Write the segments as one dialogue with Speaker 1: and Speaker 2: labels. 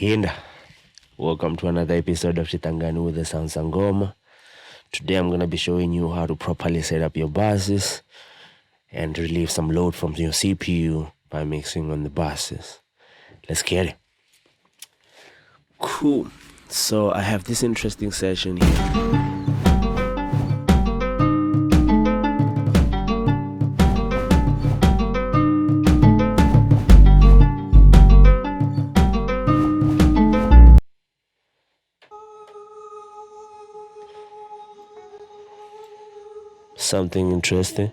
Speaker 1: Hinda. Welcome to another episode of Chitangani with the Sound Sangoma. Today I'm going to be showing you how to properly set up your buses and relieve some load from your CPU by mixing on the buses. Let's get it. Cool. So I have this interesting session here. Something interesting.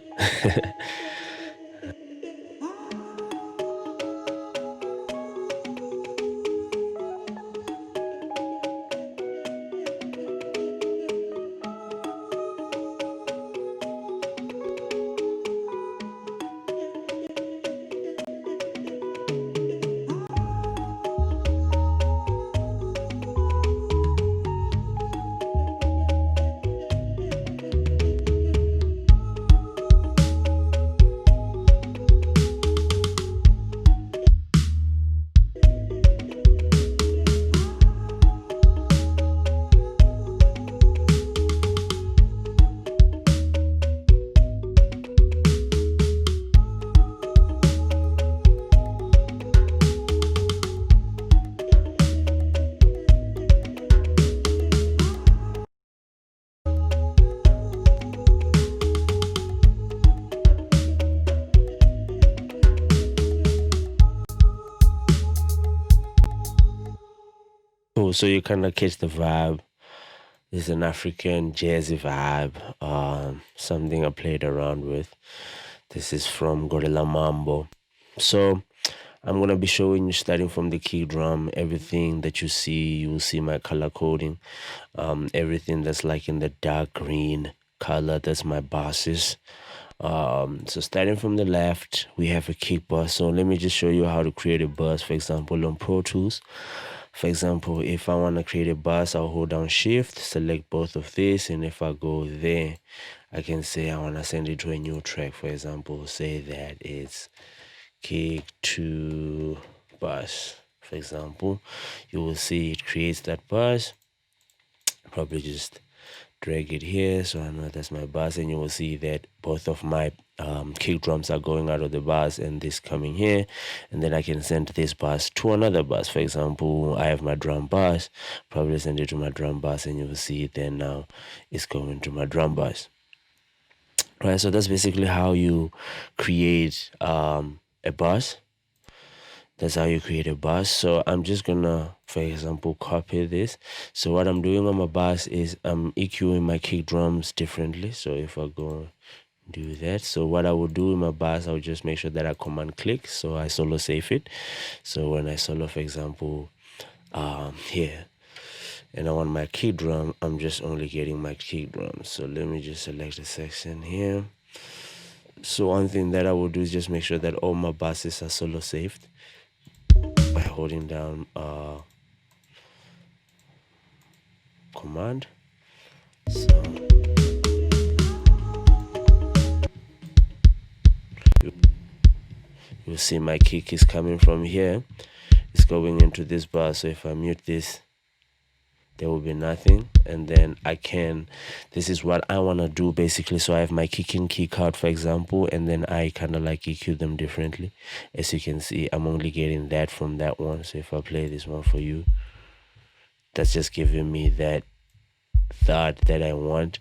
Speaker 1: Cool. So you kind of catch the vibe. It's an African jazzy vibe, something I played around with. This is from Gorilla Mambo. So I'm going to be showing you, starting from the kick drum, everything that you see. You will see my color coding. Everything that's like in the dark green color, that's my bosses. So starting from the left, we have a kick bus. So let me just show you how to create a bus, for example, on Pro Tools. For example, if I want to create a bus, I'll hold down Shift, select both of these, and if I go there, I can say I want to send it to a new track. For example, say that it's kick to bus. For example, you will see it creates that bus. Probably just drag it here so I know that's my bus, and you will see that both of my kick drums are going out of the bus and this coming here, and then I can send this bus to another bus. For example, I have my drum bus, probably send it to my drum bus, and you will see it then now it's going to my drum bus. Right, so that's basically how you create a bus. That's how you create a bus. So I'm just gonna, for example, copy this. So what I'm doing on my bus is I'm EQing my kick drums differently. So if I go do that, so what I will do in my bus, I'll just make sure that I command click, so I solo save it. So when I solo, for example, here, and I want my kick drum, I'm just only getting my kick drum. So let me just select a section here. So one thing that I will do is just make sure that all my buses are solo saved by holding down command. So you'll see my kick is coming from here. It's going into this bar. So if I mute this, there will be nothing, and then I can, this is what I want to do basically. So I have my kick in, kick out, for example, and then I kind of like EQ them differently. As you can see, I'm only getting that from that one. So if I play this one for you, that's just giving me that third that I want.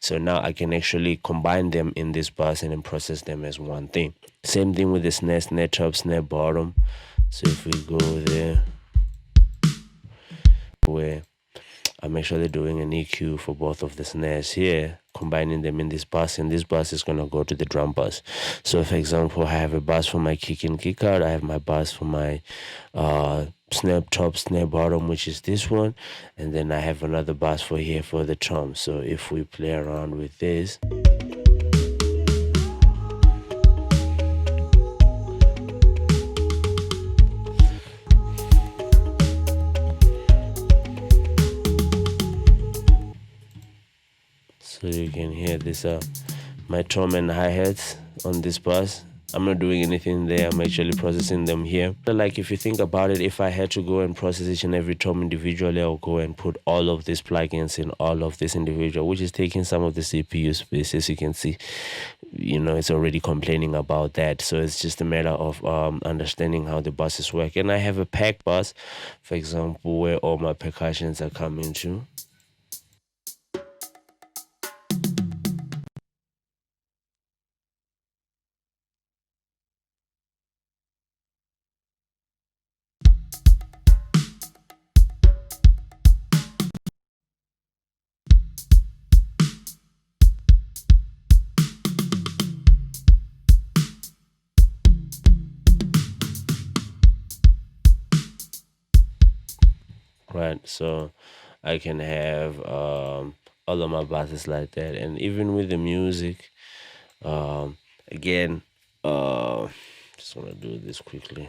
Speaker 1: So now I can actually combine them in this bus and then process them as one thing. Same thing with the snare top, snare bottom. So if we go there, where I make sure they're doing an EQ for both of the snares here, combining them in this bus, and this bus is going to go to the drum bus. So for example, I have a bus for my kick in, kick out. I have my bus for my snare top, snare bottom, which is this one, and then I have another bus for here for the tom. So if we play around with this, so you can hear this my tom and hi-hats on this bus. I'm not doing anything there. I'm actually processing them here. So like if you think about it, if I had to go and process each and every tone individually, I'll go and put all of these plugins in all of this individual, which is taking some of the CPU space. As you can see, it's already complaining about that. So it's just a matter of understanding how the buses work. And I have a pack bus, for example, where all my percussions are coming to. Right, so I can have all of my buses like that. And even with the music, again, just want to do this quickly.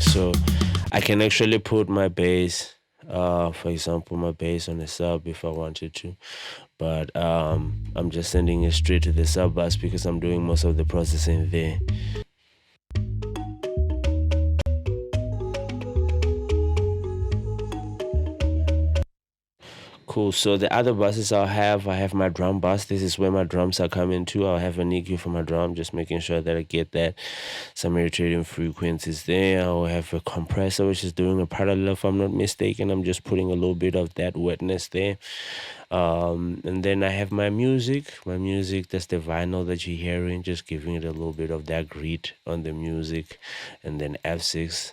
Speaker 1: So I can actually put my bass, for example, my bass on a sub if I wanted to, but I'm just sending it straight to the sub bus because I'm doing most of the processing there. Cool. So the other buses I have my drum bus. This is where my drums are coming to. I'll have an EQ for my drum, just making sure that I get that some irritating frequencies there. I'll have a compressor which is doing a parallel if I'm not mistaken. I'm just putting a little bit of that wetness there. And then I have my music. My music, that's the vinyl that you're hearing, just giving it a little bit of that grit on the music. And then F6.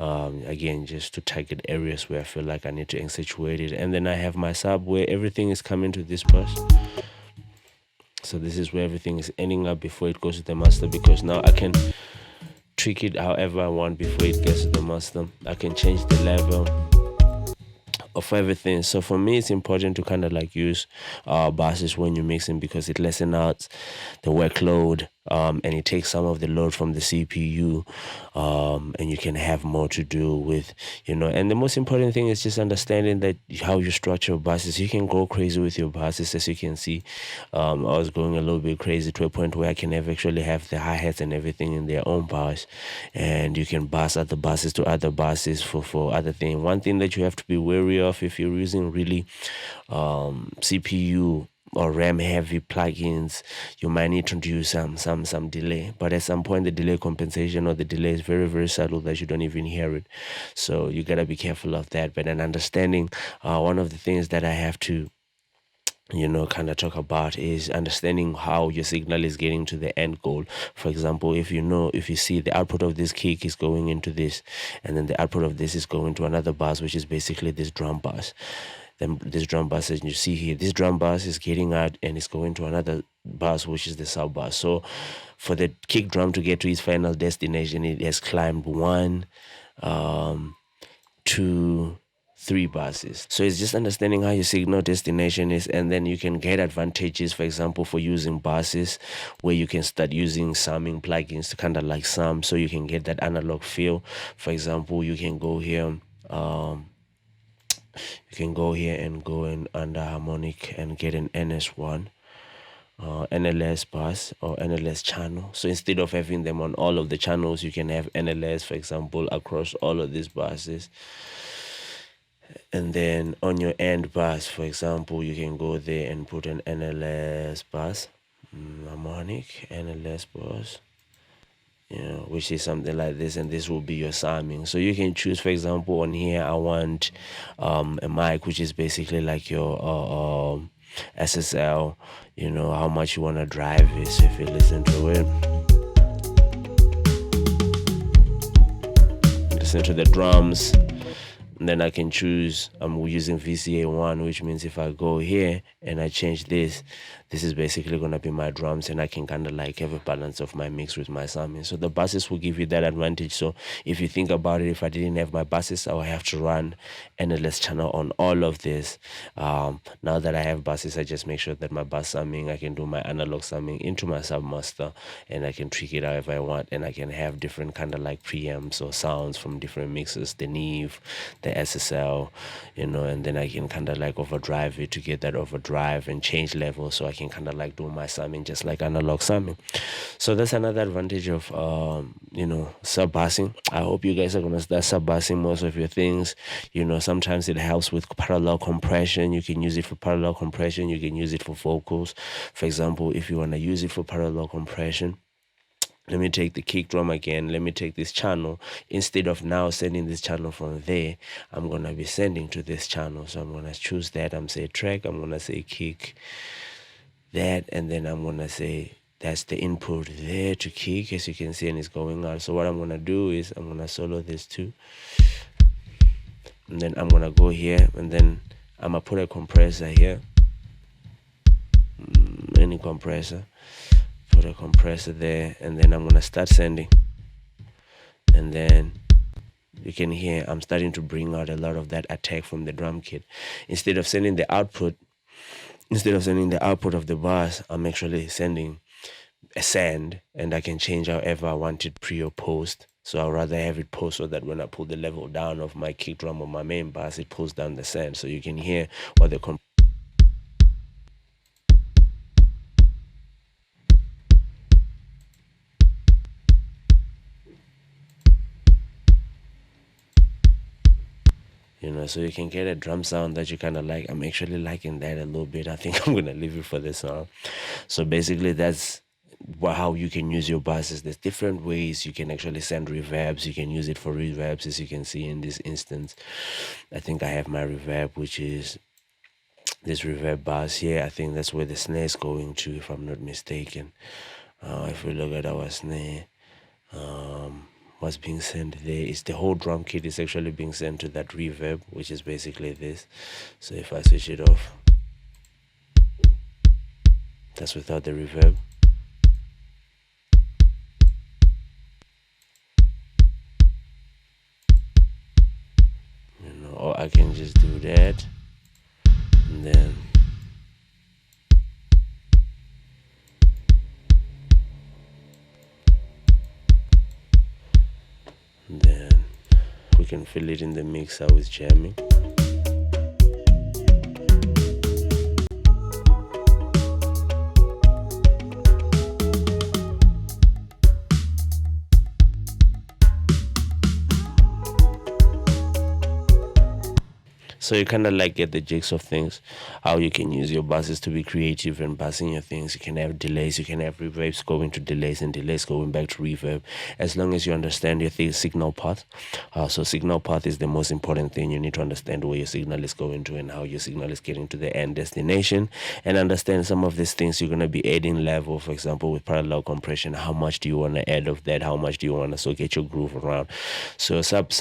Speaker 1: Again, just to target areas where I feel like I need to accentuate it. And then I have my sub where everything is coming to this bus. So this is where everything is ending up before it goes to the master, because now I can tweak it however I want before it gets to the master. I can change the level of everything. So for me, it's important to kind of like use buses when you're mixing, because it lessens out the workload, and it takes some of the load from the CPU, and you can have more to do with, and the most important thing is just understanding that how you structure buses. You can go crazy with your buses. As you can see, I was going a little bit crazy to a point where I can actually have the hi-hats and everything in their own bus, and you can bus other buses to other buses for other things. One thing that you have to be wary of, if you're using really CPU or RAM heavy plugins, you might need to do some delay, but at some point the delay compensation or the delay is very, very subtle that you don't even hear it. So you got to be careful of that. But an understanding, one of the things that I have to kind of talk about is understanding how your signal is getting to the end goal. For example, if you see the output of this kick is going into this, and then the output of this is going to another bus, which is basically this drum bus. Then this drum bus, as you see here, this drum bus is getting out and it's going to another bus, which is the sub bus. So for the kick drum to get to its final destination, it has climbed 1, 2, 3 buses. So it's just understanding how your signal destination is, and then you can get advantages, for example, for using buses where you can start using summing plugins to kind of like sum, so you can get that analog feel. For example, you can go here, and go in under harmonic and get an NS1. NLS bus or NLS channel. So instead of having them on all of the channels, you can have NLS, for example, across all of these buses. And then on your end bus, for example, you can go there and put an NLS bus, harmonic NLS bus, which is something like this, and this will be your summing. So you can choose, for example, on here I want a mic, which is basically like your SSL, how much you want to drive it. So if you listen to it, listen to the drums, and then I can choose, I'm using VCA1, which means if I go here and I change this, This is basically going to be my drums, and I can kind of like have a balance of my mix with my summing. So the buses will give you that advantage. So if you think about it, if I didn't have my buses, I would have to run endless channel on all of this. Now that I have buses, I just make sure that my bus summing, I can do my analog summing into my submaster, and I can tweak it however I want, and I can have different kind of like preamps or sounds from different mixes, the Neve, the SSL, and then I can kind of like overdrive it to get that overdrive and change level, so I can kind of like do my summing just like analog summing. So that's another advantage of sub bassing. I hope you guys are gonna start sub bassing most of your things. Sometimes it helps with parallel compression. You can use it for parallel compression, you can use it for vocals. For example, if you want to use it for parallel compression, let me take the kick drum again. Let me take this channel. Instead of now sending this channel from there, I'm going to be sending to this channel. So I'm going to choose that. I'm say track. I'm going to say kick that. And then I'm going to say that's the input there to kick, as you can see, and it's going out. So what I'm going to do is I'm going to solo this too. And then I'm going to go here. And then I'm going to put a compressor here. Any compressor. Put a compressor there, and then I'm gonna start sending, and then you can hear I'm starting to bring out a lot of that attack from the drum kit. Instead of sending the output of the bass, I'm actually sending a send, and I can change however I want it pre or post. So I'd rather have it post so that when I pull the level down of my kick drum or my main bass, it pulls down the send, so you can hear what the so you can get a drum sound that you kind of like. I'm actually liking that a little bit. I think I'm gonna leave it for this song. So basically that's how you can use your buses. There's different ways you can actually send reverbs. You can use it for reverbs, as you can see in this instance. I think I have my reverb, which is this reverb bus here. I think that's where the snare is going to, if I'm not mistaken. If we look at our snare, what's being sent there is the whole drum kit is actually being sent to that reverb, which is basically this. So if I switch it off, that's without the reverb. Or I can just do that, and then we can fill it in the mixer with jamming. So you kind of like get the jigs of things, how you can use your buses to be creative and bussing your things. You can have delays, you can have reverbs going to delays and delays going back to reverb, as long as you understand your signal path. So signal path is the most important thing. You need to understand where your signal is going to and how your signal is getting to the end destination, and understand some of these things. You're going to be adding level, for example, with parallel compression. How much do you want to add of that? How much do you want to so get your groove around? So sub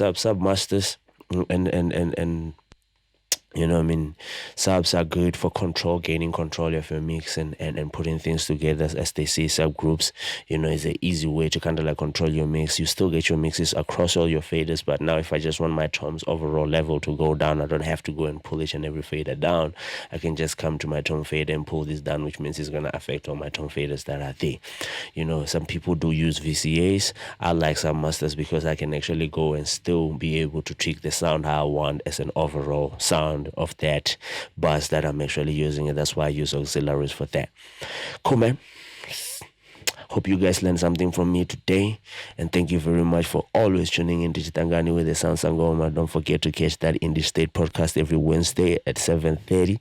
Speaker 1: masters and subs are good for gaining control of your mix and putting things together, as they say. Subgroups, is an easy way to kind of like control your mix. You still get your mixes across all your faders, but now if I just want my tom's overall level to go down, I don't have to go and pull each and every fader down. I can just come to my tom fader and pull this down, which means it's going to affect all my tom faders that are there. Some people do use VCAs. I like submasters because I can actually go and still be able to tweak the sound how I want as an overall sound of that bus that I'm actually using, and that's why I use auxiliaries for that. Cool, man. Hope you guys learned something from me today, and thank you very much for always tuning in to Chitangani with the Sound Sangoma. Don't forget to catch that Indie State podcast every Wednesday at 7:30,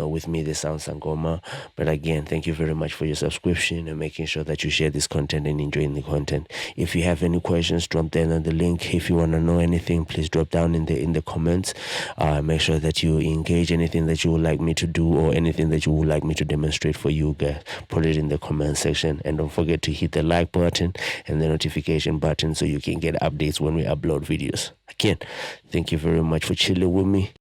Speaker 1: with me, the Sound Sangoma. But again, thank you very much for your subscription and making sure that you share this content and enjoying the content. If you have any questions, drop down on the link. If you want to know anything, please drop down in the comments. Make sure that you engage anything that you would like me to do or anything that you would like me to demonstrate for you guys. Put it in the comment section, and don't forget to hit the like button and the notification button so you can get updates when we upload videos. Again, thank you very much for chilling with me.